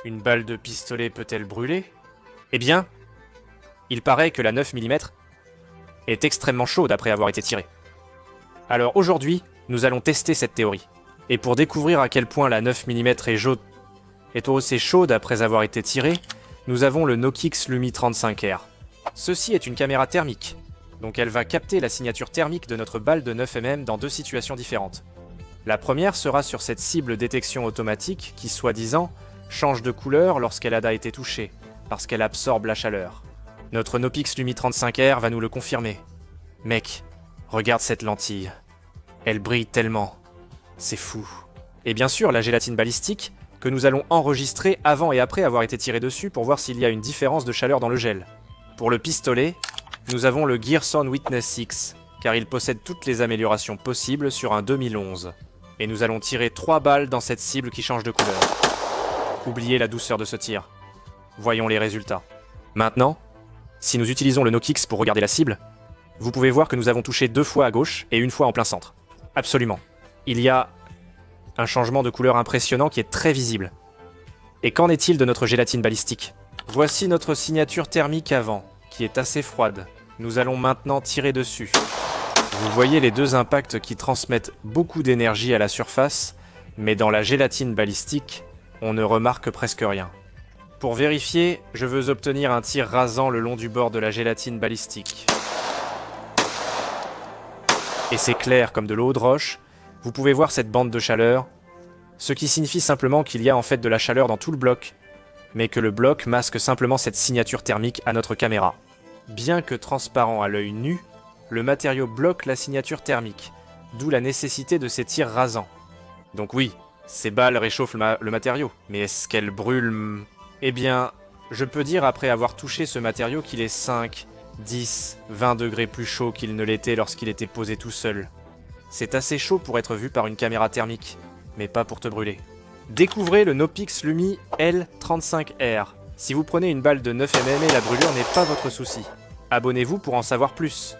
Une balle de pistolet peut-elle brûler? Eh bien, il paraît que la 9 mm est extrêmement chaude après avoir été tirée. Alors aujourd'hui, nous allons tester cette théorie. Et pour découvrir à quel point la 9 mm est aussi chaude après avoir été tirée, nous avons le Nokix Lumi 35R. Ceci est une caméra thermique, donc elle va capter la signature thermique de notre balle de 9 mm dans deux situations différentes. La première sera sur cette cible détection automatique qui, soi-disant, change de couleur lorsqu'elle a été touchée, parce qu'elle absorbe la chaleur. Notre Nokix Lumi 35R va nous le confirmer. Mec, regarde cette lentille. Elle brille tellement. C'est fou. Et bien sûr, la gélatine balistique, que nous allons enregistrer avant et après avoir été tiré dessus pour voir s'il y a une différence de chaleur dans le gel. Pour le pistolet, nous avons le Gearson Witness 6, car il possède toutes les améliorations possibles sur un 2011. Et nous allons tirer 3 balles dans cette cible qui change de couleur. Oubliez la douceur de ce tir. Voyons les résultats. Maintenant, si nous utilisons le Nokix pour regarder la cible, vous pouvez voir que nous avons touché 2 fois à gauche et 1 fois en plein centre. Absolument. Il y a un changement de couleur impressionnant qui est très visible. Et qu'en est-il de notre gélatine balistique? Voici notre signature thermique avant, qui est assez froide. Nous allons maintenant tirer dessus. Vous voyez les deux impacts qui transmettent beaucoup d'énergie à la surface, mais dans la gélatine balistique, on ne remarque presque rien. Pour vérifier, je veux obtenir un tir rasant le long du bord de la gélatine balistique. Et c'est clair comme de l'eau de roche, vous pouvez voir cette bande de chaleur, ce qui signifie simplement qu'il y a en fait de la chaleur dans tout le bloc, mais que le bloc masque simplement cette signature thermique à notre caméra. Bien que transparent à l'œil nu, le matériau bloque la signature thermique, d'où la nécessité de ces tirs rasants. Donc oui, ces balles réchauffent le matériau, mais est-ce qu'elles brûlent? Eh bien, je peux dire après avoir touché ce matériau qu'il est 5, 10, 20 degrés plus chaud qu'il ne l'était lorsqu'il était posé tout seul. C'est assez chaud pour être vu par une caméra thermique, mais pas pour te brûler. Découvrez le Nokix Lumi L35R. Si vous prenez une balle de 9 mm, la brûlure n'est pas votre souci. Abonnez-vous pour en savoir plus.